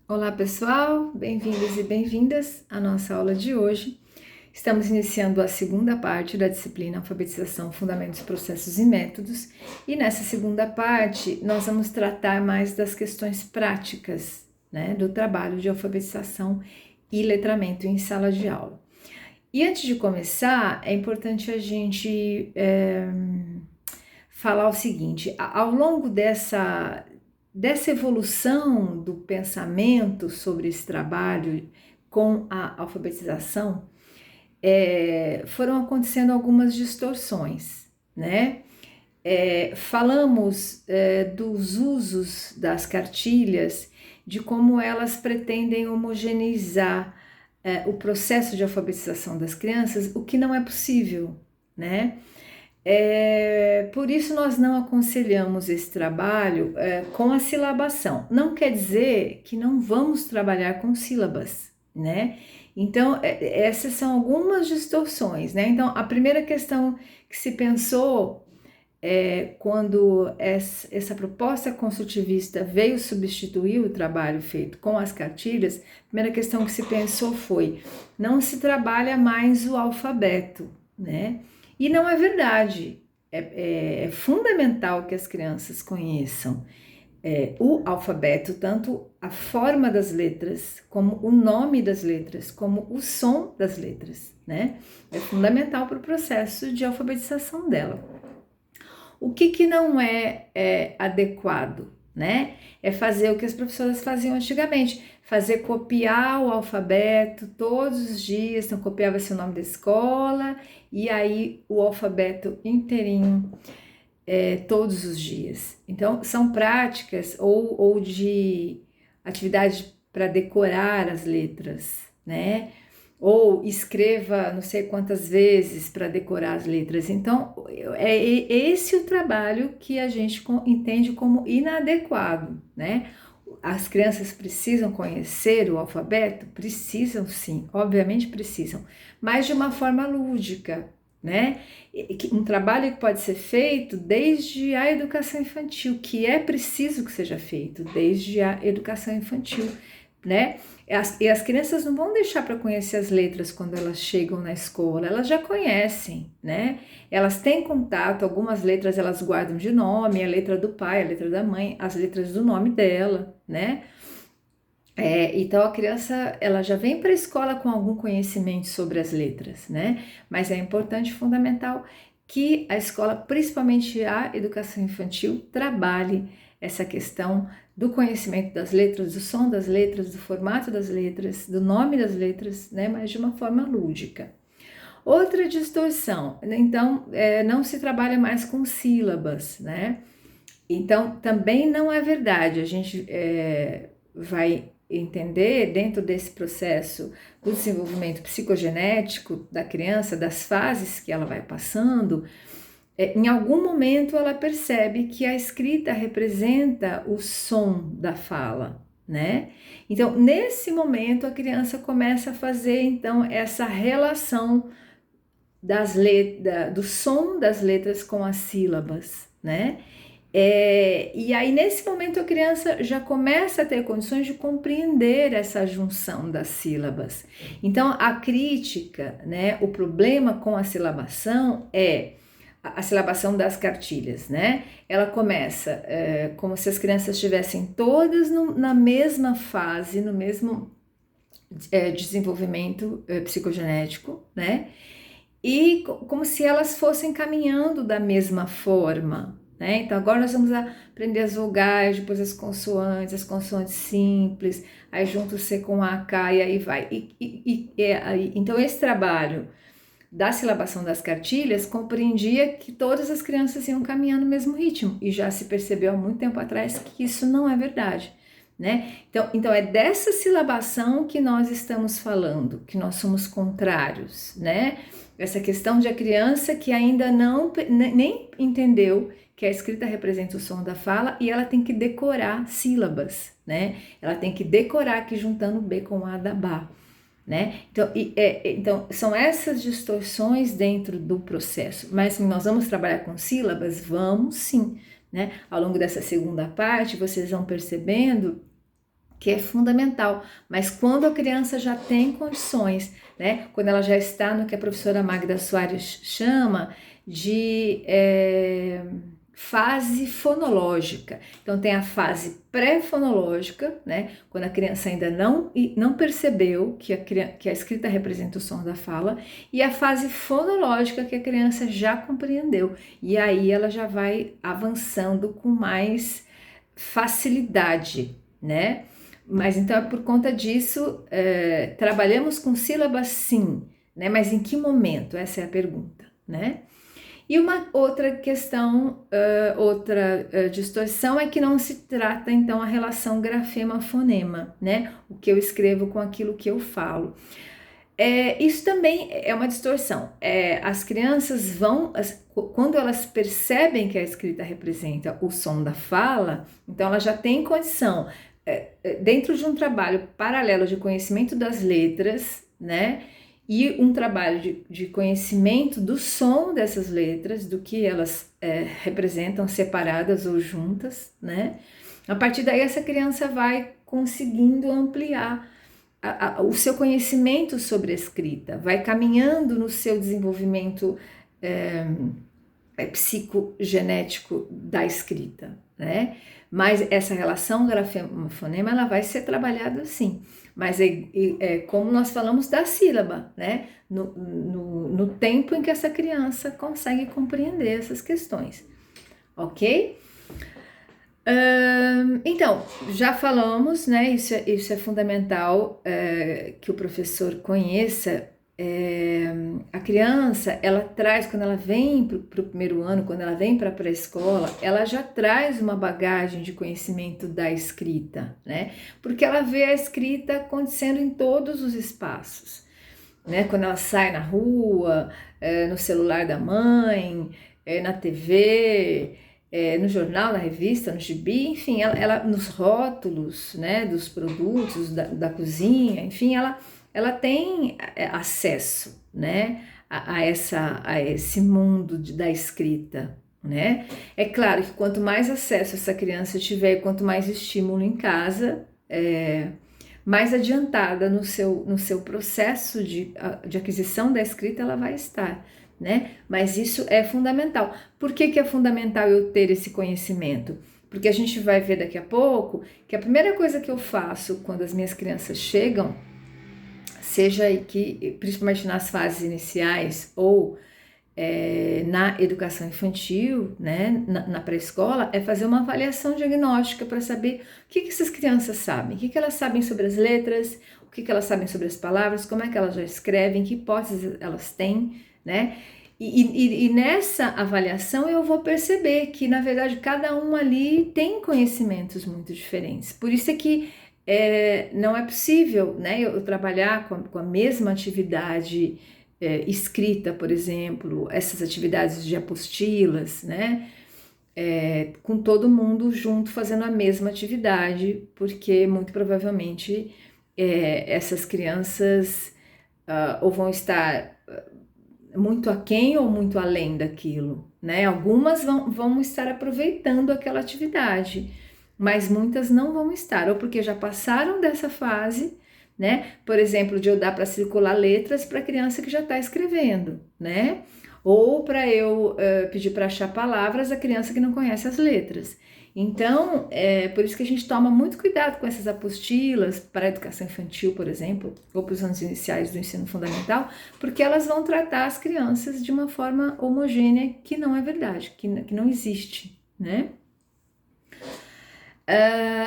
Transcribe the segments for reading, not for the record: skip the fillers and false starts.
Olá pessoal, bem-vindos e bem-vindas à nossa aula de hoje. Estamos iniciando a segunda parte da disciplina Alfabetização, Fundamentos, Processos e Métodos, e nessa segunda parte nós vamos tratar mais das questões práticas, do trabalho de alfabetização e letramento em sala de aula. E antes de começar, é importante a gente falar o seguinte: ao longo dessa evolução do pensamento sobre esse trabalho com a alfabetização, foram acontecendo algumas distorções, né? Falamos dos usos das cartilhas, de como elas pretendem homogeneizar o processo de alfabetização das crianças, o que não é possível, né? Por isso nós não aconselhamos esse trabalho com a silabação. Não quer dizer que não vamos trabalhar com sílabas, né? Então, essas são algumas distorções, né? Então, a primeira questão que se pensou quando essa proposta construtivista veio substituir o trabalho feito com as cartilhas, a primeira questão que se pensou foi: não se trabalha mais o alfabeto, né? E não é verdade. É fundamental que as crianças conheçam o alfabeto, tanto a forma das letras, como o nome das letras, como o som das letras, né? É fundamental para o processo de alfabetização dela. O que não é adequado, né? É fazer o que as professoras faziam antigamente, fazer copiar o alfabeto todos os dias. Então copiava-se o nome da escola e aí o alfabeto inteirinho todos os dias. Então são práticas ou de atividade para decorar as letras, né? Ou escreva não sei quantas vezes para decorar as letras. Então, é esse o trabalho que a gente entende como inadequado, né? As crianças precisam conhecer o alfabeto? Precisam sim, obviamente precisam, mas de uma forma lúdica, né? Um trabalho que pode ser feito desde a educação infantil, que é preciso que seja feito desde a educação infantil, né? E as crianças não vão deixar para conhecer as letras quando elas chegam na escola, elas já conhecem, né? Elas têm contato, algumas letras elas guardam de nome, a letra do pai, a letra da mãe, as letras do nome dela, né? Então a criança ela já vem para a escola com algum conhecimento sobre as letras, né? Mas é importante, fundamental, que a escola, principalmente a educação infantil, trabalhe essa questão do conhecimento das letras, do som das letras, do formato das letras, do nome das letras, né? Mas de uma forma lúdica. Outra distorção, então, não se trabalha mais com sílabas, né? Então, também não é verdade. A gente vai entender dentro desse processo do desenvolvimento psicogenético da criança, das fases que ela vai passando, em algum momento ela percebe que a escrita representa o som da fala, né? Então, nesse momento, a criança começa a fazer, então, essa relação do som das letras com as sílabas, né? E aí, nesse momento, a criança já começa a ter condições de compreender essa junção das sílabas. Então, a crítica, né, o problema com a silabação é a silabação das cartilhas, né? Ela começa como se as crianças estivessem todas na mesma fase, no mesmo desenvolvimento psicogenético, né? E como se elas fossem caminhando da mesma forma, né? Então agora nós vamos aprender as vogais, depois as consoantes simples, aí junto o C com A, K e aí vai. Então esse trabalho da silabação das cartilhas compreendia que todas as crianças iam caminhando no mesmo ritmo, e já se percebeu há muito tempo atrás que isso não é verdade, né? Então é dessa silabação que nós estamos falando, que nós somos contrários, né? Essa questão de a criança que ainda nem entendeu que a escrita representa o som da fala e ela tem que decorar sílabas, né? Ela tem que decorar aqui juntando B com A da Bá, né? Então são essas distorções dentro do processo. Mas nós vamos trabalhar com sílabas? Vamos sim, né? Ao longo dessa segunda parte, vocês vão percebendo que é fundamental, mas quando a criança já tem condições, né? Quando ela já está no que a professora Magda Soares chama de fase fonológica. Então tem a fase pré-fonológica, né? Quando a criança ainda não percebeu que a escrita representa o som da fala, e a fase fonológica que a criança já compreendeu. E aí ela já vai avançando com mais facilidade, né? Mas então é por conta disso, trabalhamos com sílabas sim, né? Mas em que momento? Essa é a pergunta, né? E uma outra questão, outra distorção é que não se trata então a relação grafema-fonema, né? O que eu escrevo com aquilo que eu falo. Isso também é uma distorção. As crianças quando elas percebem que a escrita representa o som da fala, então elas já têm condição, dentro de um trabalho paralelo de conhecimento das letras, né? E um trabalho de conhecimento do som dessas letras, do que elas representam separadas ou juntas, né? A partir daí essa criança vai conseguindo ampliar o seu conhecimento sobre a escrita, vai caminhando no seu desenvolvimento psicogenético da escrita, né? Mas essa relação grafema-fonema ela vai ser trabalhada sim, mas como nós falamos da sílaba, né? No tempo em que essa criança consegue compreender essas questões, ok? Então, já falamos, né? Isso é fundamental que o professor conheça. A criança, ela traz, quando ela vem para o primeiro ano, quando ela vem para a pré-escola, ela já traz uma bagagem de conhecimento da escrita, né? Porque ela vê a escrita acontecendo em todos os espaços, né? Quando ela sai na rua, no celular da mãe, na TV, no jornal, na revista, no gibi, enfim, ela nos rótulos, né, dos produtos da cozinha, enfim, ela tem acesso, né, a esse mundo da escrita, né? É claro que quanto mais acesso essa criança tiver, quanto mais estímulo em casa, mais adiantada no seu processo de aquisição da escrita ela vai estar, né? Mas isso é fundamental. Por que é fundamental eu ter esse conhecimento? Porque a gente vai ver daqui a pouco que a primeira coisa que eu faço quando as minhas crianças chegam, seja que, principalmente nas fases iniciais ou na educação infantil, né, na pré-escola, é fazer uma avaliação diagnóstica para saber o que essas crianças sabem, o que elas sabem sobre as letras, o que elas sabem sobre as palavras, como é que elas já escrevem, que hipóteses elas têm, né? E nessa avaliação eu vou perceber que, na verdade, cada um ali tem conhecimentos muito diferentes. Por isso é que não é possível, né, eu trabalhar com a mesma atividade escrita, por exemplo, essas atividades de apostilas, né, com todo mundo junto fazendo a mesma atividade, porque muito provavelmente essas crianças ou vão estar muito aquém ou muito além daquilo, né? Algumas vão estar aproveitando aquela atividade, mas muitas não vão estar, ou porque já passaram dessa fase, né? Por exemplo, de eu dar para circular letras para criança que já está escrevendo, né? Ou para eu pedir para achar palavras a criança que não conhece as letras. Então, por isso que a gente toma muito cuidado com essas apostilas para a educação infantil, por exemplo, ou para os anos iniciais do ensino fundamental, porque elas vão tratar as crianças de uma forma homogênea, que não é verdade, que não existe, né?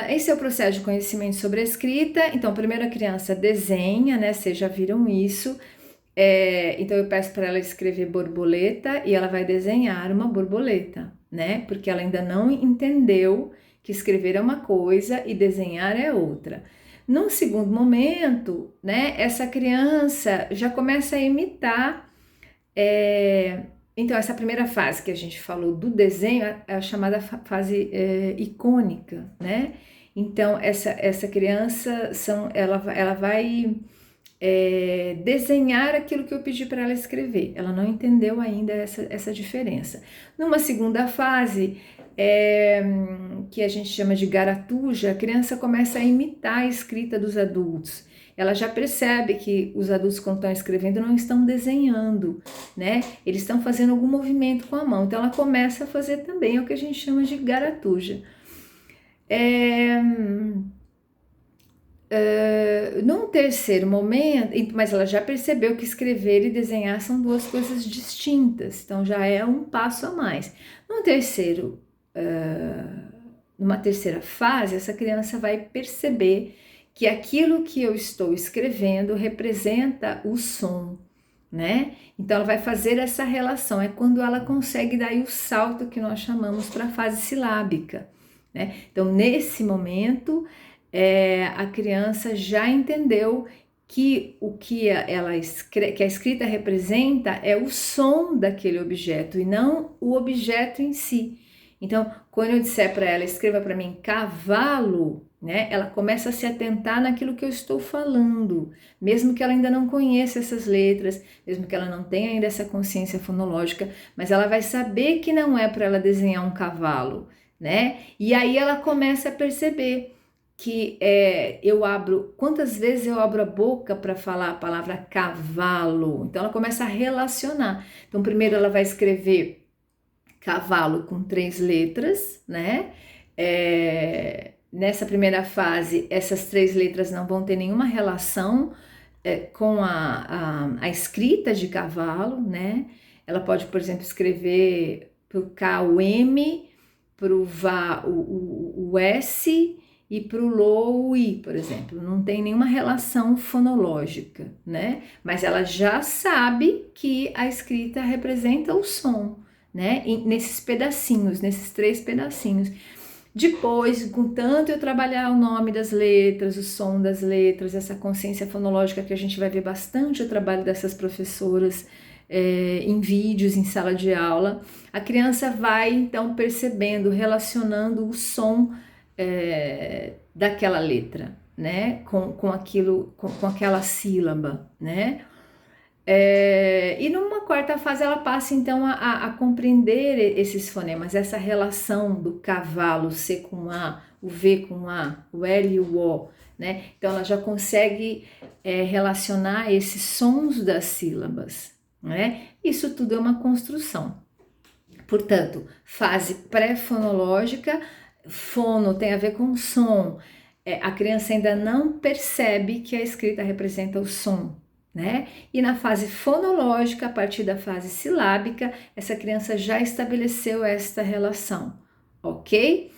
Esse é o processo de conhecimento sobre a escrita. Então, primeiro a criança desenha, né? Vocês já viram isso. Então, eu peço para ela escrever borboleta e ela vai desenhar uma borboleta, né? Porque ela ainda não entendeu que escrever é uma coisa e desenhar é outra. Num segundo momento, né? Essa criança já começa a imitar. Então, essa primeira fase que a gente falou do desenho é a chamada fase icônica, né? Então, essa criança, ela vai desenhar aquilo que eu pedi para ela escrever. Ela não entendeu ainda essa diferença. Numa segunda fase, que a gente chama de garatuja, a criança começa a imitar a escrita dos adultos. Ela já percebe que os adultos, quando estão escrevendo, não estão desenhando, né? Eles estão fazendo algum movimento com a mão. Então, ela começa a fazer também o que a gente chama de garatuja. Num terceiro momento, mas ela já percebeu que escrever e desenhar são duas coisas distintas, então já é um passo a mais. Numa terceira fase, essa criança vai perceber que aquilo que eu estou escrevendo representa o som, né? Então ela vai fazer essa relação, é quando ela consegue dar o salto que nós chamamos para a fase silábica, né? Então nesse momento a criança já entendeu que o que que a escrita representa é o som daquele objeto e não o objeto em si. Então, quando eu disser para ela, escreva para mim cavalo, né? Ela começa a se atentar naquilo que eu estou falando, mesmo que ela ainda não conheça essas letras, mesmo que ela não tenha ainda essa consciência fonológica, mas ela vai saber que não é para ela desenhar um cavalo, né? E aí ela começa a perceber que quantas vezes eu abro a boca para falar a palavra cavalo. Então ela começa a relacionar. Então primeiro ela vai escrever cavalo com 3 letras, né? Nessa primeira fase, essas 3 letras não vão ter nenhuma relação com a escrita de cavalo, né? Ela pode, por exemplo, escrever para o K o M, para o VA o S e para o LO o I, por exemplo. Não tem nenhuma relação fonológica, né? Mas ela já sabe que a escrita representa o som, né? Nesses pedacinhos, nesses 3 pedacinhos. Depois, com tanto eu trabalhar o nome das letras, o som das letras, essa consciência fonológica que a gente vai ver bastante o trabalho dessas professoras em vídeos, em sala de aula, a criança vai então percebendo, relacionando o som daquela letra, né? Com aquilo, com aquela sílaba, né? E numa quarta fase ela passa então a compreender esses fonemas, essa relação do cavalo, C com A, o V com A, o L e o O, né? Então ela já consegue relacionar esses sons das sílabas, né? Isso tudo é uma construção. Portanto, fase pré-fonológica, fono tem a ver com som. A criança ainda não percebe que a escrita representa o som, né? E na fase fonológica, a partir da fase silábica, essa criança já estabeleceu esta relação, ok?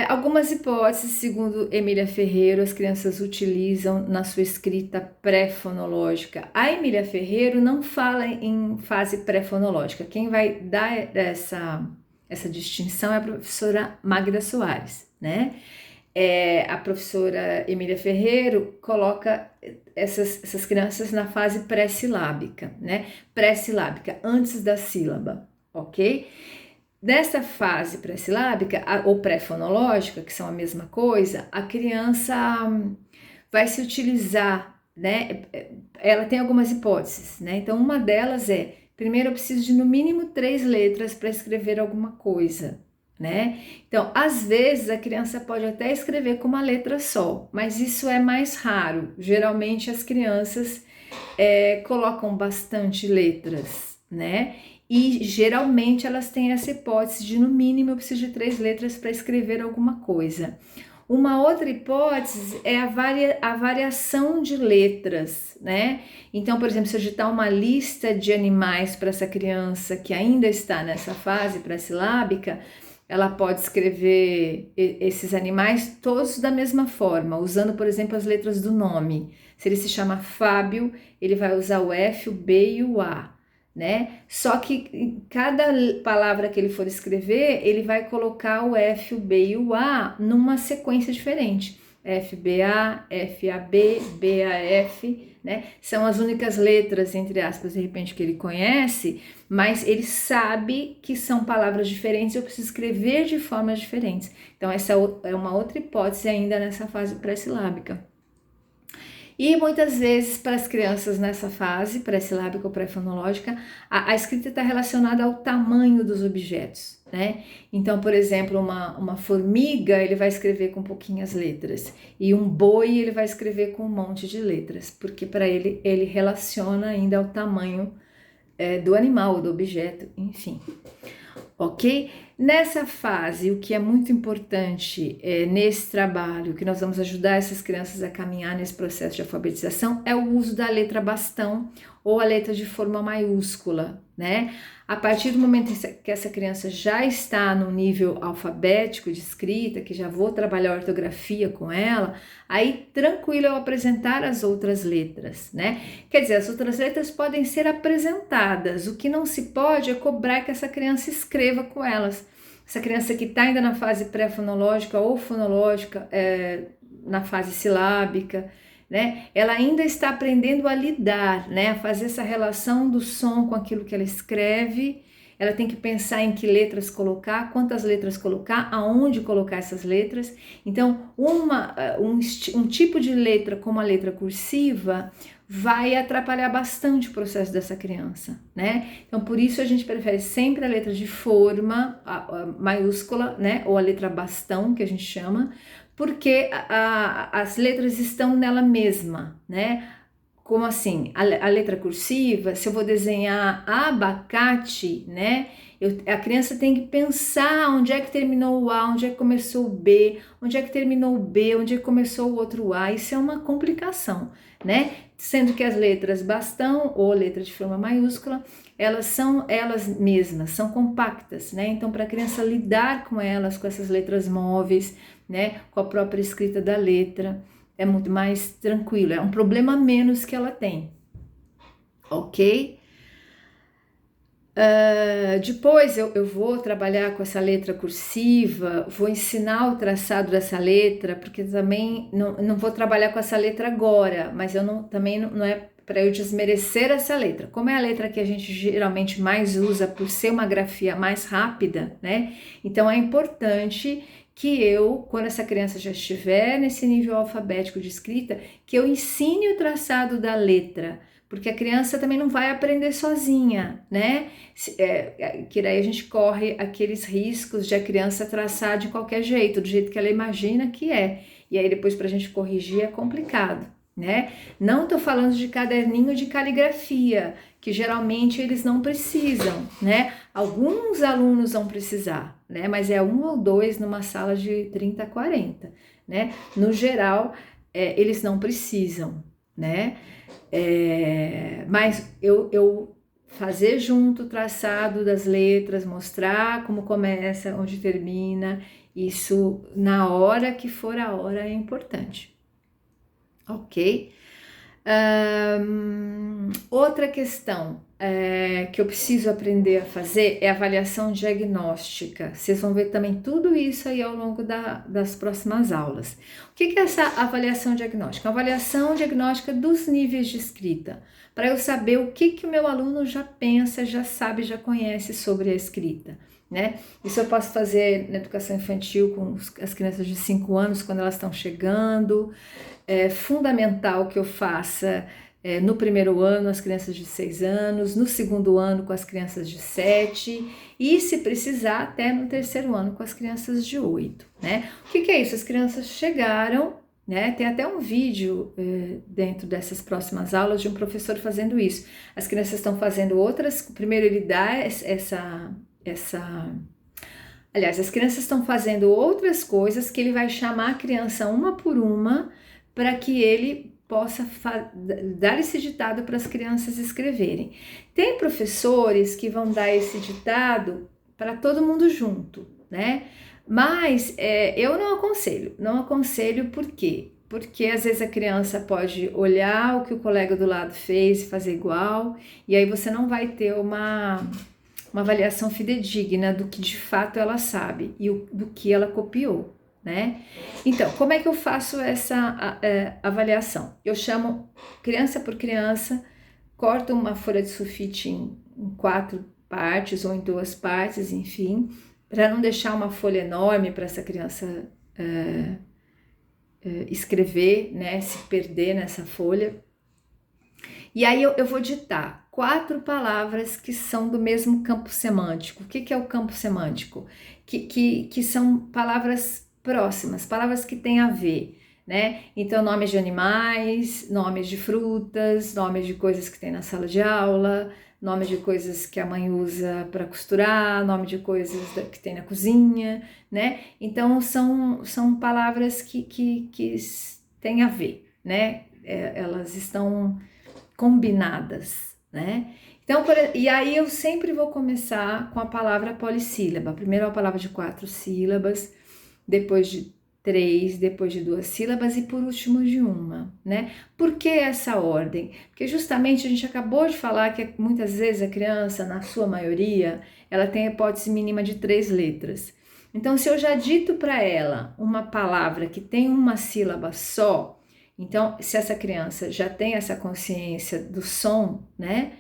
Algumas hipóteses, segundo Emília Ferreiro, as crianças utilizam na sua escrita pré-fonológica. A Emília Ferreiro não fala em fase pré-fonológica. Quem vai dar essa distinção é a professora Magda Soares, né? A professora Emília Ferreiro coloca essas crianças na fase pré-silábica, né? Pré-silábica, antes da sílaba, ok? Nessa fase pré-silábica ou pré-fonológica, que são a mesma coisa, a criança vai se utilizar, né? Ela tem algumas hipóteses, né? Então, uma delas primeiro eu preciso de no mínimo 3 letras para escrever alguma coisa, né? Então, às vezes a criança pode até escrever com uma letra só, mas isso é mais raro. Geralmente as crianças colocam bastante letras, né? E geralmente elas têm essa hipótese de no mínimo eu preciso de 3 letras para escrever alguma coisa. Uma outra hipótese é a variação de letras, né? Então, por exemplo, se eu digitar uma lista de animais para essa criança que ainda está nessa fase pré-silábica, ela pode escrever esses animais todos da mesma forma, usando, por exemplo, as letras do nome. Se ele se chama Fábio, ele vai usar o F, o B e o A, né? Só que em cada palavra que ele for escrever, ele vai colocar o F, o B e o A numa sequência diferente. FBA, FAB, BAF, né? São as únicas letras, entre aspas, de repente, que ele conhece, mas ele sabe que são palavras diferentes, eu preciso escrever de formas diferentes. Então, essa é uma outra hipótese ainda nessa fase pré-silábica. E muitas vezes, para as crianças nessa fase pré-silábica ou pré-fonológica, a escrita está relacionada ao tamanho dos objetos. né? Então, por exemplo, uma formiga, ele vai escrever com pouquinhas letras, e um boi, ele vai escrever com um monte de letras, porque para ele relaciona ainda ao tamanho do animal, do objeto, enfim. Ok? Nessa fase, o que é muito importante nesse trabalho, que nós vamos ajudar essas crianças a caminhar nesse processo de alfabetização, é o uso da letra bastão ou a letra de forma maiúscula, né? A partir do momento que essa criança já está no nível alfabético de escrita, que já vou trabalhar a ortografia com ela, aí tranquilo eu apresentar as outras letras, né? Quer dizer, as outras letras podem ser apresentadas, o que não se pode é cobrar que essa criança escreva com elas. Essa criança que está ainda na fase pré-fonológica ou fonológica, na fase silábica, né? Ela ainda está aprendendo a lidar, né? A fazer essa relação do som com aquilo que ela escreve. Ela tem que pensar em que letras colocar, quantas letras colocar, aonde colocar essas letras. Então, um tipo de letra como a letra cursiva vai atrapalhar bastante o processo dessa criança, né? Então, por isso a gente prefere sempre a letra de forma, a maiúscula, né? Ou a letra bastão, que a gente chama, porque as letras estão nela mesma, né? Como assim? A letra cursiva, se eu vou desenhar abacate, né? A criança tem que pensar onde é que terminou o A, onde é que começou o B, onde é que terminou o B, onde é que começou o outro A. Isso é uma complicação, né? Sendo que as letras bastão ou letra de forma maiúscula, elas são elas mesmas, são compactas, né? Então, para a criança lidar com elas, com essas letras móveis, né? Com a própria escrita da letra, é muito mais tranquilo, é um problema menos que ela tem, ok? Depois eu vou trabalhar com essa letra cursiva, vou ensinar o traçado dessa letra, porque também não vou trabalhar com essa letra agora, mas também não é para eu desmerecer essa letra. Como é a letra que a gente geralmente mais usa por ser uma grafia mais rápida, né? Então é importante que quando essa criança já estiver nesse nível alfabético de escrita, que eu ensine o traçado da letra, porque a criança também não vai aprender sozinha, né? Que daí a gente corre aqueles riscos de a criança traçar de qualquer jeito, do jeito que ela imagina que é. E aí depois para a gente corrigir é complicado, né? Não estou falando de caderninho de caligrafia, que geralmente eles não precisam, né? Alguns alunos vão precisar, né? Mas é 1 ou 2 numa sala de 30 a 40, né? No geral, eles não precisam, né? Mas eu fazer junto o traçado das letras, mostrar como começa, onde termina, isso na hora que for a hora é importante, ok? Outra questão que eu preciso aprender a fazer é avaliação diagnóstica. Vocês vão ver também tudo isso aí ao longo das próximas aulas. O que é essa avaliação diagnóstica? Avaliação diagnóstica dos níveis de escrita, para eu saber o que o meu aluno já pensa, já sabe, já conhece sobre a escrita, né? Isso eu posso fazer na educação infantil com as crianças de 5 anos, quando elas estão chegando. É fundamental que eu faça no primeiro ano as crianças de 6 anos, no segundo ano com as crianças de 7 e, se precisar, até no terceiro ano com as crianças de 8, né? O que é isso? As crianças chegaram, né? Tem até um vídeo dentro dessas próximas aulas de um professor fazendo isso. As crianças estão fazendo outras, primeiro ele dá aliás, as crianças estão fazendo outras coisas que ele vai chamar a criança uma por uma para que ele possa dar esse ditado para as crianças escreverem. Tem professores que vão dar esse ditado para todo mundo junto, né? Mas eu não aconselho por quê? Porque às vezes a criança pode olhar o que o colega do lado fez e fazer igual, e aí você não vai ter uma avaliação fidedigna do que de fato ela sabe e do que ela copiou, né? Então, como é que eu faço essa avaliação? Eu chamo criança por criança, corto uma folha de sulfite em 4 partes ou em 2 partes, enfim, para não deixar uma folha enorme para essa criança escrever, né? Se perder nessa folha. E aí eu vou ditar 4 palavras que são do mesmo campo semântico. O que é o campo semântico? Que são palavras próximas, palavras que têm a ver, né? Então, nomes de animais, nomes de frutas, nomes de coisas que tem na sala de aula, nome de coisas que a mãe usa para costurar, nome de coisas que tem na cozinha, né? Então, são palavras que têm a ver, né? Elas estão combinadas, né? Então, e aí eu sempre vou começar com a palavra polissílaba. Primeiro a palavra de 4 sílabas, depois de 3, depois de 2 sílabas e por último de uma, né? Por que essa ordem? Porque justamente a gente acabou de falar que muitas vezes a criança, na sua maioria, ela tem a hipótese mínima de 3 letras. Então, se eu já dito para ela uma palavra que tem uma sílaba só, então, se essa criança já tem essa consciência do som, né?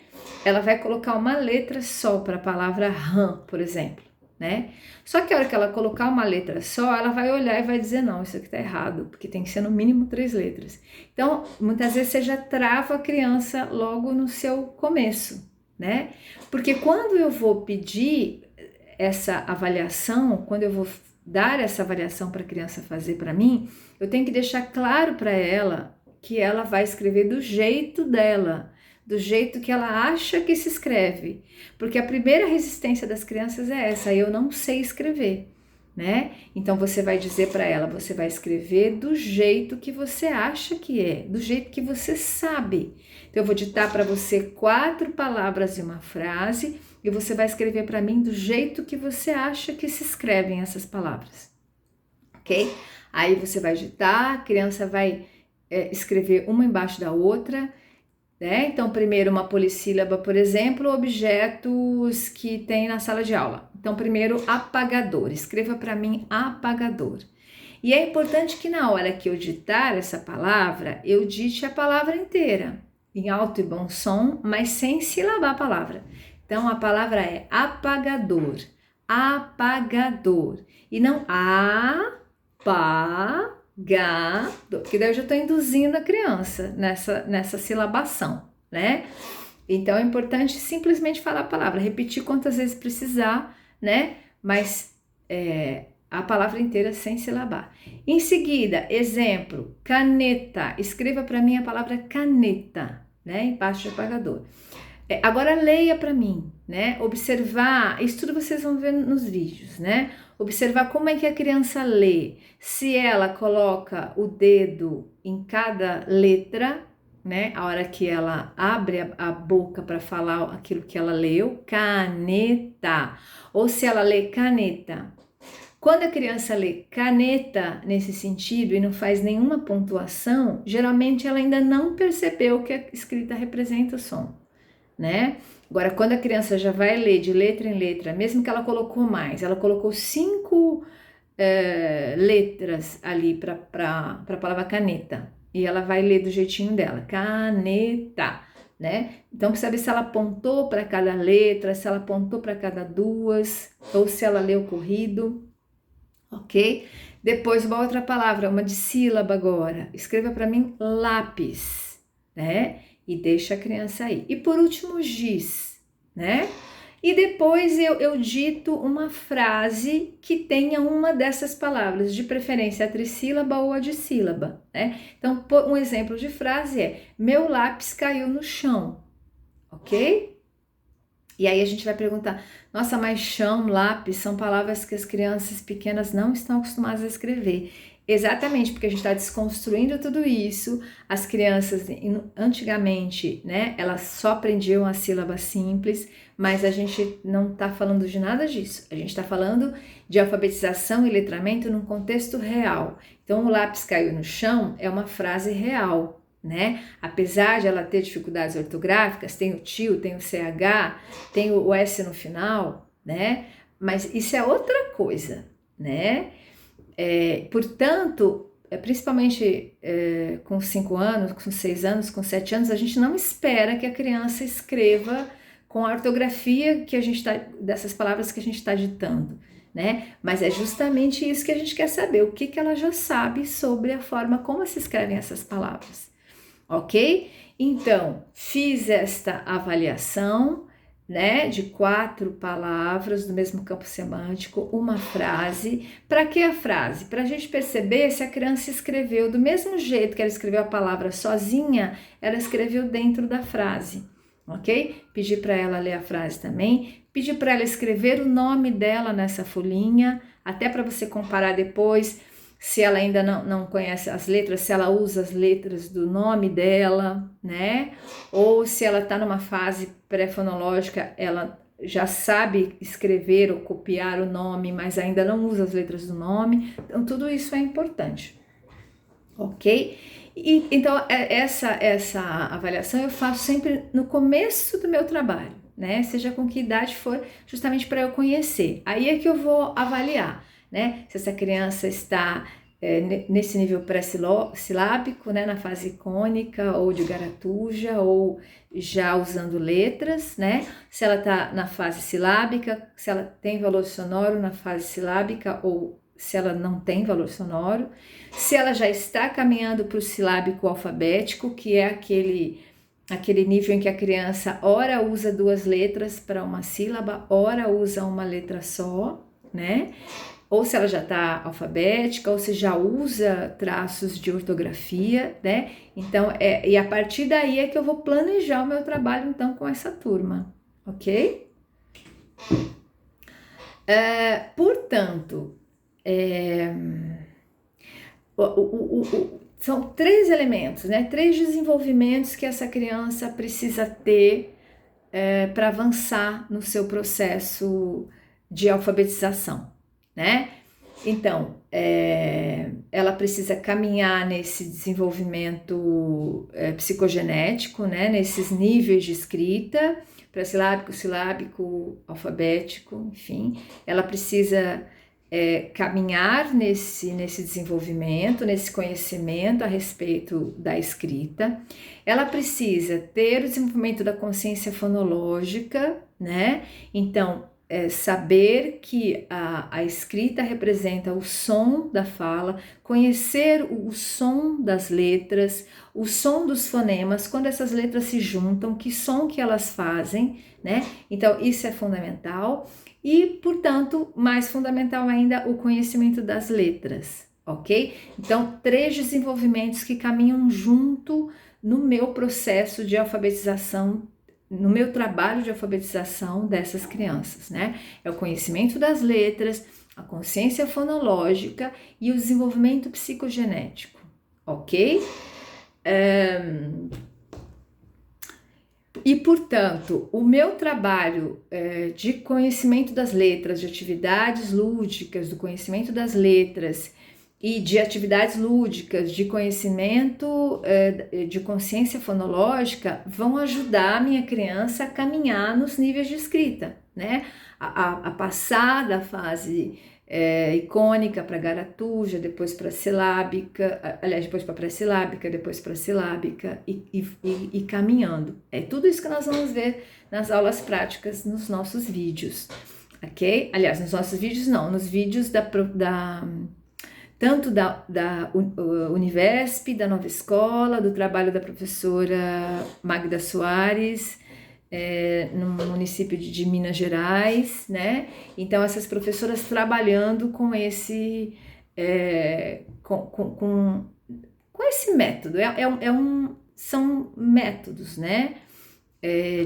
Ela vai colocar uma letra só para a palavra rã, por exemplo, né? Só que a hora que ela colocar uma letra só, ela vai olhar e vai dizer, não, isso aqui tá errado, porque tem que ser no mínimo 3 letras. Então, muitas vezes você já trava a criança logo no seu começo, né? Porque quando eu vou pedir essa avaliação, quando eu vou dar essa avaliação para a criança fazer para mim, eu tenho que deixar claro para ela que ela vai escrever do jeito dela, do jeito que ela acha que se escreve, porque a primeira resistência das crianças é essa, eu não sei escrever, né? Então você vai dizer para ela, você vai escrever do jeito que você acha que é, do jeito que você sabe. Então eu vou ditar para você 4 palavras e uma frase e você vai escrever para mim do jeito que você acha que se escrevem essas palavras, ok? Aí você vai ditar, a criança vai escrever uma embaixo da outra, né? Então, primeiro uma polissílaba, por exemplo, objetos que tem na sala de aula. Então, primeiro, apagador. Escreva para mim apagador. E é importante que na hora que eu ditar essa palavra, eu dite a palavra inteira, em alto e bom som, mas sem silabar a palavra. Então, a palavra é apagador, apagador. E não apagador, porque daí eu já estou induzindo a criança nessa silabação, né? Então, é importante simplesmente falar a palavra, repetir quantas vezes precisar, né? Mas a palavra inteira sem silabar. Em seguida, exemplo, caneta. Escreva para mim a palavra caneta, né? Embaixo de apagador. Agora leia para mim, né? Observar, isso tudo vocês vão ver nos vídeos, né? Observar como é que a criança lê. Se ela coloca o dedo em cada letra, né? A hora que ela abre a boca para falar aquilo que ela leu, caneta. Ou se ela lê caneta. Quando a criança lê caneta nesse sentido e não faz nenhuma pontuação, geralmente ela ainda não percebeu que a escrita representa o som, né? Agora, quando a criança já vai ler de letra em letra, mesmo que ela colocou mais, ela colocou 5 letras ali para a palavra caneta, e ela vai ler do jeitinho dela, caneta, né? Então, precisa ver se ela apontou para cada letra, se ela apontou para cada 2, ou se ela leu corrido, ok? Depois, uma outra palavra, uma de sílaba agora, escreva para mim lápis, né? E deixa a criança aí. E por último, giz, né? E depois eu dito uma frase que tenha uma dessas palavras, de preferência a trissílaba ou a dissílaba, né? Então, um exemplo de frase é: meu lápis caiu no chão, ok? E aí a gente vai perguntar: nossa, mas chão, lápis são palavras que as crianças pequenas não estão acostumadas a escrever. Exatamente, porque a gente está desconstruindo tudo isso. As crianças, antigamente, né, elas só aprendiam a sílaba simples, mas a gente não está falando de nada disso. A gente está falando de alfabetização e letramento num contexto real. Então, o lápis caiu no chão é uma frase real, né? Apesar de ela ter dificuldades ortográficas, tem o tio, tem o CH, tem o S no final, né? Mas isso é outra coisa, né? Portanto, principalmente com 5 anos, com 6 anos, com 7 anos, a gente não espera que a criança escreva com a ortografia que a gente dessas palavras que a gente está ditando, né? Mas é justamente isso que a gente quer saber, o que ela já sabe sobre a forma como se escrevem essas palavras. ok? Então, fiz esta avaliação, né, de 4 palavras do mesmo campo semântico, uma frase. Para que a frase? Para a gente perceber se a criança escreveu do mesmo jeito que ela escreveu a palavra sozinha, ela escreveu dentro da frase, ok? Pedi para ela ler a frase também, pedi para ela escrever o nome dela nessa folhinha, até para você comparar depois, se ela ainda não conhece as letras, se ela usa as letras do nome dela, né? Ou se ela está numa fase pré-fonológica, ela já sabe escrever ou copiar o nome, mas ainda não usa as letras do nome. Então, tudo isso é importante, ok? E, então, essa avaliação eu faço sempre no começo do meu trabalho, né? Seja com que idade for, justamente para eu conhecer. Aí é que eu vou avaliar, né? Se essa criança está nesse nível pré-silábico, né? Na fase icônica ou de garatuja, ou já usando letras, né? Se ela está na fase silábica, se ela tem valor sonoro na fase silábica ou se ela não tem valor sonoro, se ela já está caminhando para o silábico alfabético, que é aquele nível em que a criança ora usa 2 letras para uma sílaba, ora usa uma letra só, né? Ou se ela já está alfabética, ou se já usa traços de ortografia, né? Então, e a partir daí é que eu vou planejar o meu trabalho, então, com essa turma, ok? Portanto, são 3 elementos, né? 3 desenvolvimentos que essa criança precisa ter para avançar no seu processo de alfabetização, né? Então, ela precisa caminhar nesse desenvolvimento psicogenético, né? Nesses níveis de escrita, pré-silábico, silábico, alfabético, enfim. Ela precisa caminhar nesse desenvolvimento, nesse conhecimento a respeito da escrita. Ela precisa ter o desenvolvimento da consciência fonológica, né? Então, saber que a escrita representa o som da fala, conhecer o som das letras, o som dos fonemas, quando essas letras se juntam, que som que elas fazem, né? Então, isso é fundamental. E, portanto, mais fundamental ainda, o conhecimento das letras, ok? Então, 3 desenvolvimentos que caminham junto no meu processo de alfabetização, no meu trabalho de alfabetização dessas crianças, né? É o conhecimento das letras, a consciência fonológica e o desenvolvimento psicogenético, ok? E, portanto, o meu trabalho de conhecimento das letras, de atividades lúdicas, do conhecimento das letras e de atividades lúdicas, de conhecimento de consciência fonológica, vão ajudar a minha criança a caminhar nos níveis de escrita, né? A passar da fase icônica para garatuja, depois para silábica, aliás, depois para pré-silábica, depois para silábica e caminhando. É tudo isso que nós vamos ver nas aulas práticas, nos nossos vídeos, ok? Aliás, nos nossos vídeos não, nos vídeos tanto da Univesp, da Nova Escola, do trabalho da professora Magda Soares, no município de Minas Gerais, né? Então, essas professoras trabalhando com esse, com esse método, são métodos, né?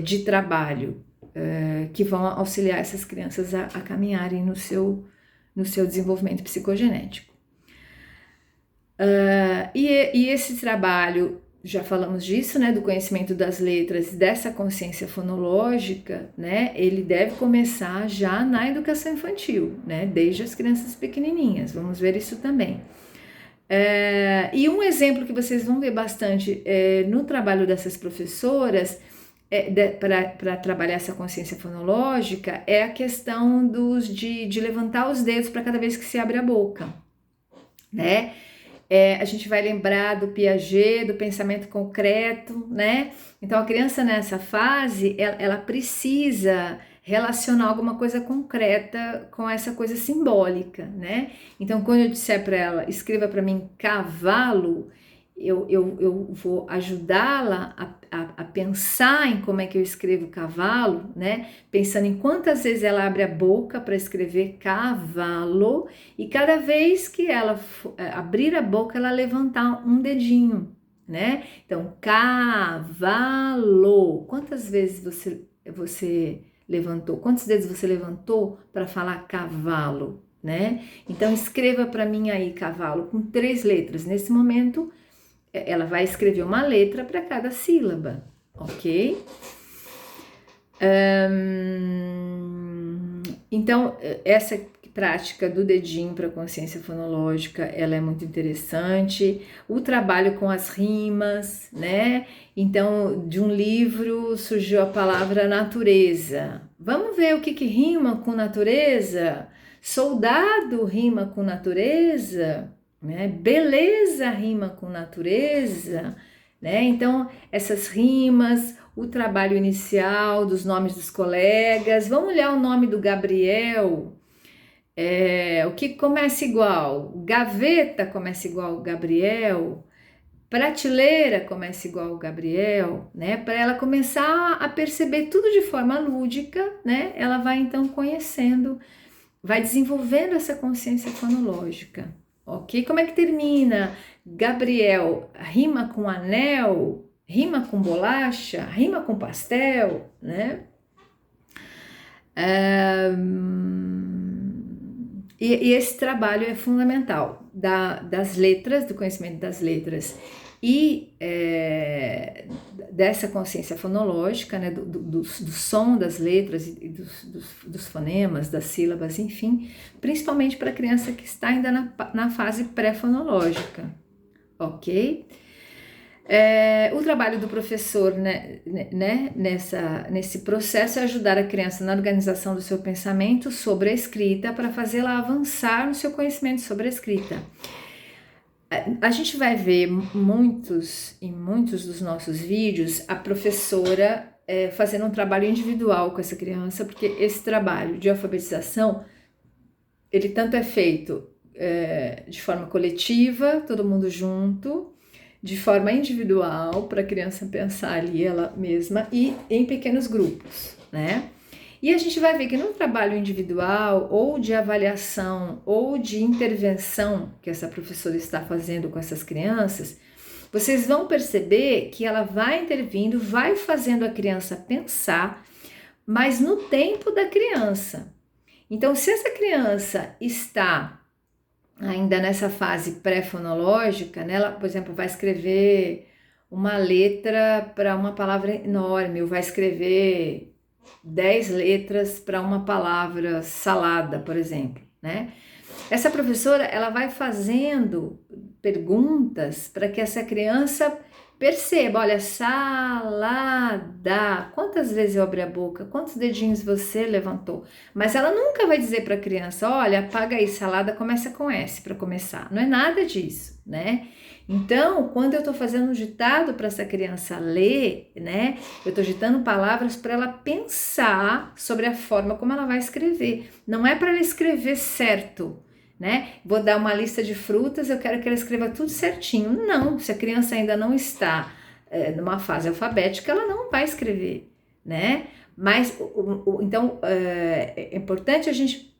De trabalho que vão auxiliar essas crianças a caminharem no seu desenvolvimento psicogenético. E esse trabalho, já falamos disso, né, do conhecimento das letras, dessa consciência fonológica, né, ele deve começar já na educação infantil, né, desde as crianças pequenininhas, vamos ver isso também. E um exemplo que vocês vão ver bastante no trabalho dessas professoras, para trabalhar essa consciência fonológica, é a questão de levantar os dedos para cada vez que se abre a boca, né? A gente vai lembrar do Piaget, do pensamento concreto, né? Então, a criança nessa fase, ela precisa relacionar alguma coisa concreta com essa coisa simbólica, né? Então, quando eu disser para ela, escreva para mim cavalo, eu vou ajudá-la a pensar em como é que eu escrevo cavalo, né? Pensando em quantas vezes ela abre a boca para escrever cavalo, e cada vez que ela abrir a boca, ela levantar um dedinho, né? Então, cavalo. Quantas vezes você levantou? Quantos dedos você levantou para falar cavalo, né? Então, escreva para mim aí cavalo com 3 letras. Nesse momento, ela vai escrever uma letra para cada sílaba, ok? Então, essa prática do dedinho para consciência fonológica, ela é muito interessante. O trabalho com as rimas, né? Então, de um livro surgiu a palavra natureza. Vamos ver o que rima com natureza? Soldado rima com natureza, né? Beleza rima com natureza, né? Então, essas rimas, o trabalho inicial dos nomes dos colegas. Vamos olhar o nome do Gabriel. O que começa igual? Gaveta começa igual Gabriel. Prateleira começa igual o Gabriel, né? Para ela começar a perceber tudo de forma lúdica, né? Ela vai então conhecendo, vai desenvolvendo essa consciência fonológica, ok? Como é que termina? Gabriel rima com anel, rima com bolacha, rima com pastel, né? E esse trabalho é fundamental das letras, do conhecimento das letras e dessa consciência fonológica, né, do som das letras e dos fonemas, das sílabas, enfim, principalmente para a criança que está ainda na fase pré-fonológica, ok? O trabalho do professor, né, nesse processo é ajudar a criança na organização do seu pensamento sobre a escrita para fazê-la avançar no seu conhecimento sobre a escrita. A gente vai ver muitos dos nossos vídeos a professora fazendo um trabalho individual com essa criança, porque esse trabalho de alfabetização, ele tanto é feito de forma coletiva, todo mundo junto, de forma individual, para a criança pensar ali ela mesma, e em pequenos grupos, né? E a gente vai ver que no trabalho individual, ou de avaliação, ou de intervenção que essa professora está fazendo com essas crianças, vocês vão perceber que ela vai intervindo, vai fazendo a criança pensar, mas no tempo da criança. Então, se essa criança está ainda nessa fase pré-fonológica, né, ela, por exemplo, vai escrever uma letra para uma palavra enorme, ou vai escrever 10 letras para uma palavra salada, por exemplo, né? Essa professora, ela vai fazendo perguntas para que essa criança perceba, olha, salada, quantas vezes eu abri a boca, quantos dedinhos você levantou? Mas ela nunca vai dizer para a criança, olha, apaga aí, salada começa com S para começar. Não é nada disso, né? Então, quando eu estou fazendo um ditado para essa criança ler, né, eu estou ditando palavras para ela pensar sobre a forma como ela vai escrever. Não é para ela escrever certo, né? Vou dar uma lista de frutas, eu quero que ela escreva tudo certinho. Não, se a criança ainda não está numa fase alfabética, ela não vai escrever, né? Mas, então, é importante a gente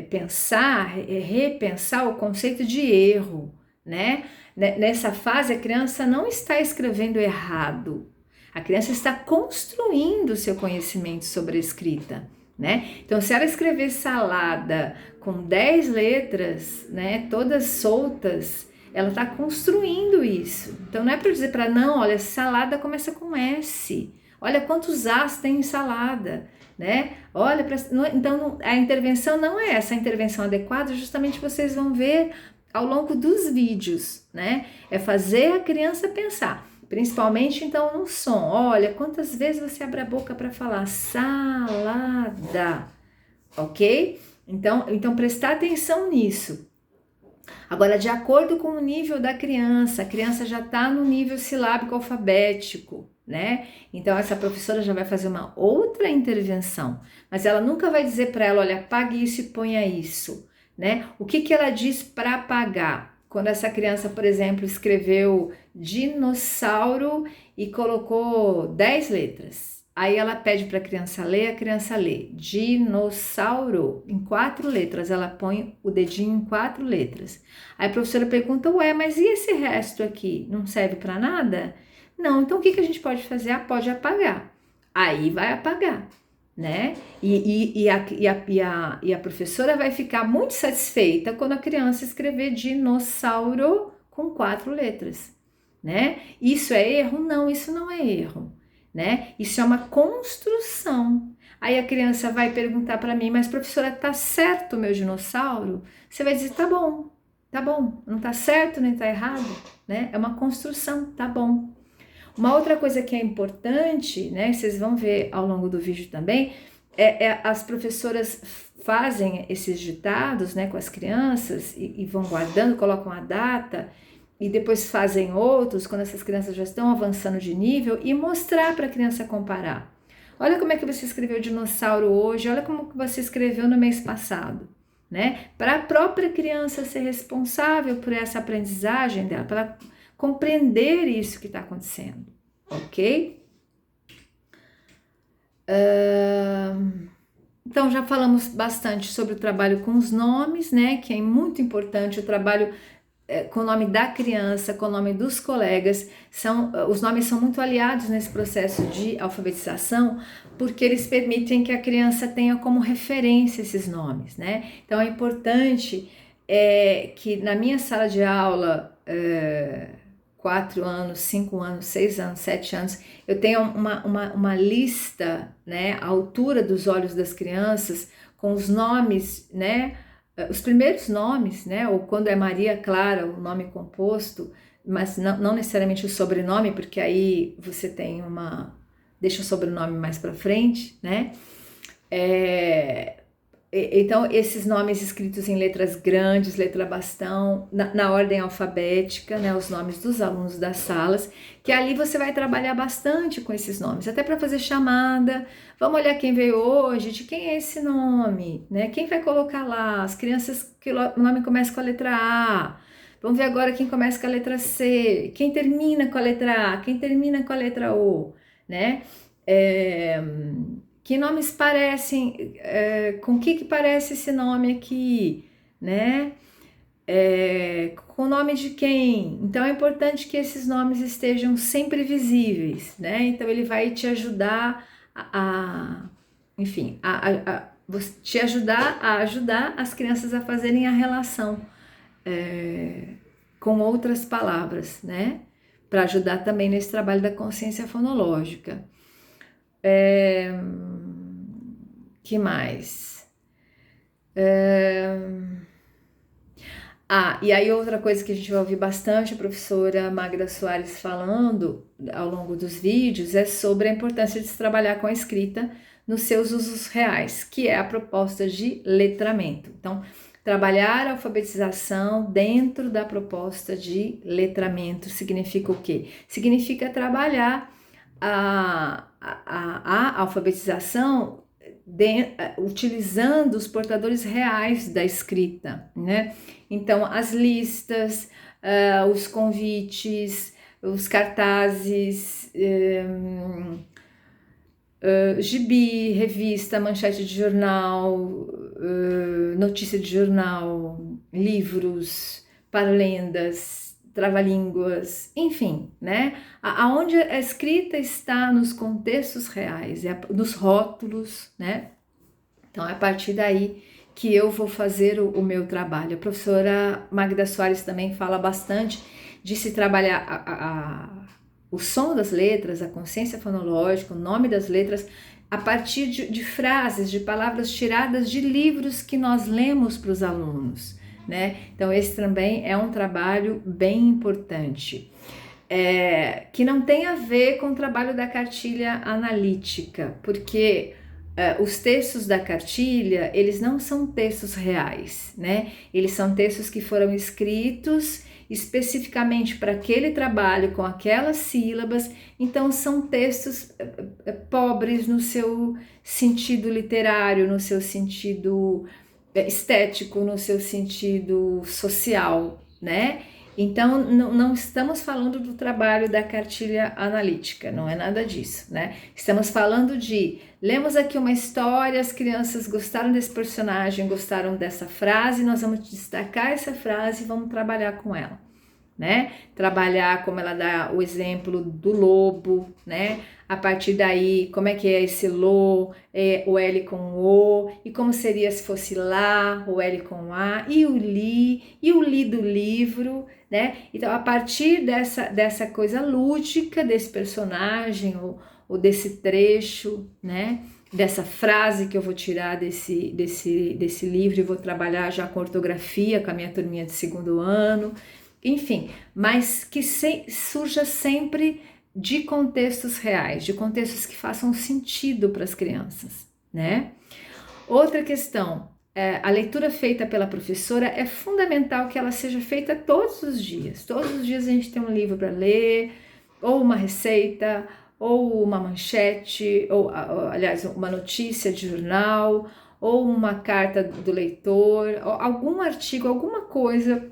pensar, repensar o conceito de erro, né? Nessa fase, a criança não está escrevendo errado. A criança está construindo o seu conhecimento sobre a escrita, né? Então, se ela escrever salada com 10 letras, né, todas soltas, ela está construindo isso. Então, não é para dizer para não, olha, salada começa com S. Olha quantos As tem em salada, né? Olha, então a intervenção não é essa. A intervenção adequada, justamente vocês vão ver ao longo dos vídeos, né? É fazer a criança pensar. Principalmente, então, no som. Olha, quantas vezes você abre a boca para falar salada, ok? Então, prestar atenção nisso. Agora, de acordo com o nível da criança, a criança já está no nível silábico alfabético, né? Então, essa professora já vai fazer uma outra intervenção, mas ela nunca vai dizer para ela, olha, apague isso e ponha isso, né? O que ela diz para apagar? quando essa criança, por exemplo, escreveu dinossauro e colocou 10 letras. Aí ela pede para a criança lê dinossauro em 4 letras, ela põe o dedinho em 4 letras. Aí a professora pergunta, ué, mas e esse resto aqui? Não serve para nada? Não, então o que a gente pode fazer? Pode apagar. Aí vai apagar, né? E a professora vai ficar muito satisfeita quando a criança escrever dinossauro com 4 letras, né? Isso é erro? Não, isso não é erro, né? Isso é uma construção. Aí a criança vai perguntar para mim, mas professora, tá certo o meu dinossauro? Você vai dizer, tá bom, não tá certo nem tá errado, né? É uma construção, tá bom. Uma outra coisa que é importante, né, vocês vão ver ao longo do vídeo também, as professoras fazem esses ditados, né, com as crianças e vão guardando, colocam a data e depois fazem outros quando essas crianças já estão avançando de nível e mostrar para a criança comparar. Olha como é que você escreveu dinossauro hoje, olha como que você escreveu no mês passado, né? Para a própria criança ser responsável por essa aprendizagem dela, para ela compreender isso que está acontecendo, ok? Então já falamos bastante sobre o trabalho com os nomes, né? Que é muito importante o trabalho com o nome da criança, com o nome dos colegas. Os nomes são muito aliados nesse processo de alfabetização, porque eles permitem que a criança tenha como referência esses nomes, né? Então é importante que na minha sala de aula 4 anos, 5 anos, 6 anos, 7 anos, eu tenho uma lista, né, à altura dos olhos das crianças, com os nomes, né, os primeiros nomes, né, ou quando é Maria Clara, o nome composto, mas não necessariamente o sobrenome, porque aí você tem deixa o sobrenome mais para frente, né, então, esses nomes escritos em letras grandes, letra bastão, na ordem alfabética, né, os nomes dos alunos das salas, que ali você vai trabalhar bastante com esses nomes, até para fazer chamada. Vamos olhar quem veio hoje, de quem é esse nome, né? Quem vai colocar lá? As crianças que o nome começa com a letra A. Vamos ver agora quem começa com a letra C, quem termina com a letra A, quem termina com a letra O, né? Que nomes parecem, com que parece esse nome aqui, né? Com o nome de quem? Então é importante que esses nomes estejam sempre visíveis, né? Então ele vai te ajudar enfim, te ajudar a ajudar as crianças a fazerem a relação com outras palavras, né? Para ajudar também nesse trabalho da consciência fonológica. Que mais? E aí outra coisa que a gente vai ouvir bastante a professora Magda Soares falando ao longo dos vídeos é sobre a importância de se trabalhar com a escrita nos seus usos reais, que é a proposta de letramento. Então, trabalhar a alfabetização dentro da proposta de letramento significa o quê? Significa trabalhar a alfabetização utilizando os portadores reais da escrita, né? Então, as listas, os convites, os cartazes, gibi, revista, manchete de jornal, notícia de jornal, livros, parlendas, trava-línguas, enfim, né? Aonde a escrita está nos contextos reais, nos rótulos, né? Então é a partir daí que eu vou fazer o meu trabalho. A professora Magda Soares também fala bastante de se trabalhar o som das letras, a consciência fonológica, o nome das letras, a partir de frases, de palavras tiradas de livros que nós lemos para os alunos, né? Então esse também é um trabalho bem importante, que não tem a ver com o trabalho da cartilha analítica, porque os textos da cartilha, eles não são textos reais, né? Eles são textos que foram escritos especificamente para aquele trabalho com aquelas sílabas, então são textos pobres no seu sentido literário, no seu sentido estético, no seu sentido social, né? Então, não estamos falando do trabalho da cartilha analítica, não é nada disso, né? Estamos falando de, lemos aqui uma história, as crianças gostaram desse personagem, gostaram dessa frase, nós vamos destacar essa frase e vamos trabalhar com ela, né? Trabalhar como ela dá o exemplo do lobo, né? A partir daí, como é que é esse lo, o L com o, e como seria se fosse lá, o L com a, e o li do livro, né? Então, a partir dessa coisa lúdica desse personagem ou desse trecho, né? Dessa frase que eu vou tirar desse livro e vou trabalhar já com ortografia, com a minha turminha de segundo ano, enfim, mas que surja sempre de contextos reais, de contextos que façam sentido para as crianças, né? Outra questão, a leitura feita pela professora é fundamental que ela seja feita todos os dias. Todos os dias a gente tem um livro para ler, ou uma receita, ou uma manchete, ou aliás, uma notícia de jornal, ou uma carta do leitor, ou algum artigo, alguma coisa.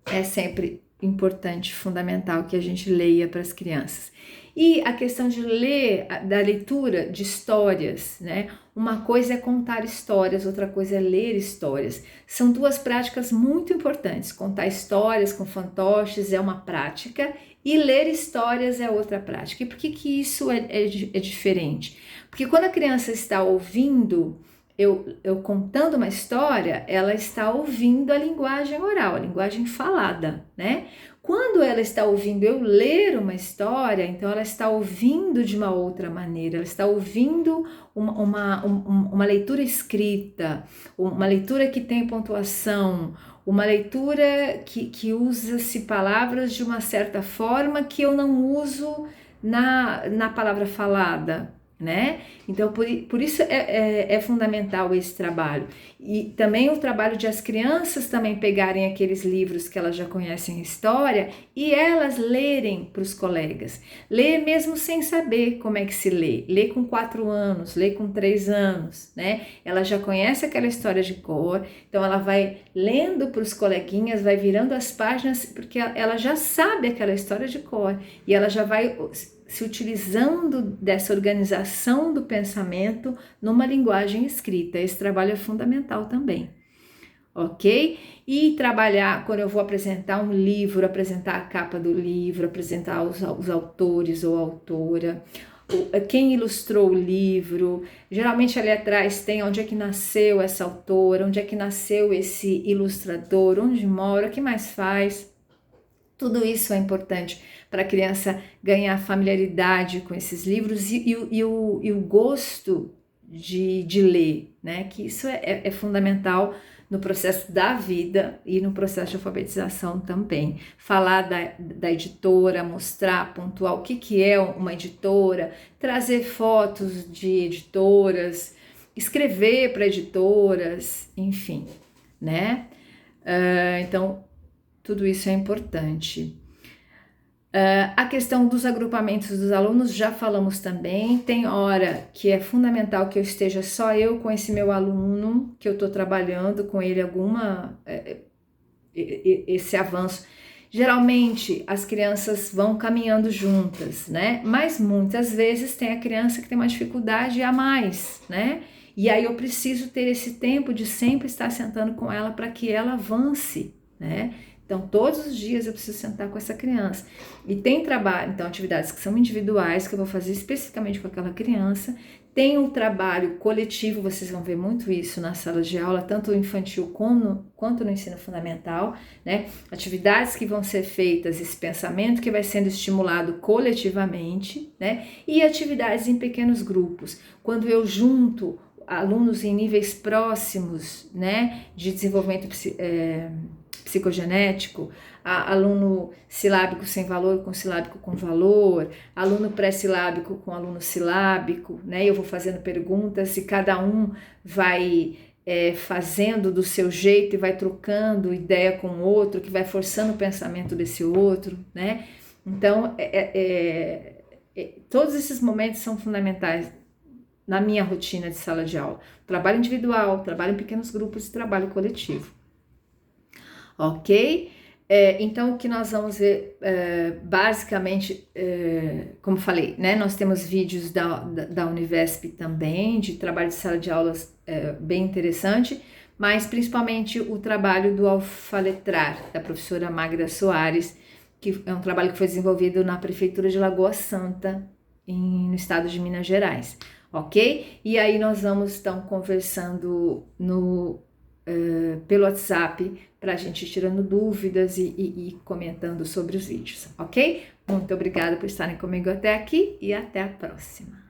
É sempre importante, fundamental que a gente leia para as crianças. E a questão de ler, da leitura de histórias, né? Uma coisa é contar histórias, outra coisa é ler histórias. São duas práticas muito importantes. Contar histórias com fantoches é uma prática e ler histórias é outra prática. E por que isso é diferente? Porque quando a criança está ouvindo eu contando uma história, ela está ouvindo a linguagem oral, a linguagem falada, né? Quando ela está ouvindo eu ler uma história, então ela está ouvindo de uma outra maneira, ela está ouvindo uma leitura escrita, uma leitura que tem pontuação, uma leitura que usa-se palavras de uma certa forma que eu não uso na palavra falada, né? Então por isso é fundamental esse trabalho e também o trabalho de as crianças também pegarem aqueles livros que elas já conhecem a história e elas lerem para os colegas, ler mesmo sem saber como é que se lê com 4 anos, lê com 3 anos, né? Ela já conhece aquela história de cor, então ela vai lendo para os coleguinhas, vai virando as páginas porque ela já sabe aquela história de cor e ela já vai se utilizando dessa organização do pensamento numa linguagem escrita. Esse trabalho é fundamental também, ok? E trabalhar, quando eu vou apresentar um livro, apresentar a capa do livro, apresentar os autores ou autora, quem ilustrou o livro, geralmente ali atrás tem onde é que nasceu essa autora, onde é que nasceu esse ilustrador, onde mora, o que mais faz. Tudo isso é importante para a criança ganhar familiaridade com esses livros e o gosto de ler, né? Que isso é fundamental no processo da vida e no processo de alfabetização também. Falar da editora, mostrar, pontuar o que é uma editora, trazer fotos de editoras, escrever para editoras, enfim, né? Então, tudo isso é importante. A questão dos agrupamentos dos alunos, já falamos também. Tem hora que é fundamental que eu esteja só eu com esse meu aluno, que eu estou trabalhando com ele esse avanço. Geralmente as crianças vão caminhando juntas, né? Mas muitas vezes tem a criança que tem uma dificuldade a mais, né? E aí eu preciso ter esse tempo de sempre estar sentando com ela para que ela avance, né? Então, todos os dias eu preciso sentar com essa criança. E tem trabalho, então, atividades que são individuais, que eu vou fazer especificamente com aquela criança. Tem um trabalho coletivo, vocês vão ver muito isso na sala de aula, tanto no infantil quanto no ensino fundamental, né? Atividades que vão ser feitas, esse pensamento que vai sendo estimulado coletivamente, né? E atividades em pequenos grupos. Quando eu junto alunos em níveis próximos, né, de desenvolvimento psicogenético, aluno silábico sem valor com silábico com valor, aluno pré-silábico com aluno silábico, né? Eu vou fazendo perguntas e cada um vai fazendo do seu jeito e vai trocando ideia com o outro, que vai forçando o pensamento desse outro, né? Então, todos esses momentos são fundamentais na minha rotina de sala de aula. Trabalho individual, trabalho em pequenos grupos e trabalho coletivo. Ok? Então, o que nós vamos ver, basicamente, como falei, né, nós temos vídeos da Univesp também, de trabalho de sala de aulas bem interessante, mas principalmente o trabalho do Alfaletrar, da professora Magda Soares, que é um trabalho que foi desenvolvido na Prefeitura de Lagoa Santa, no estado de Minas Gerais, ok? E aí nós vamos, então, conversando pelo WhatsApp, para a gente ir tirando dúvidas e comentando sobre os vídeos, ok? Muito obrigada por estarem comigo até aqui e até a próxima.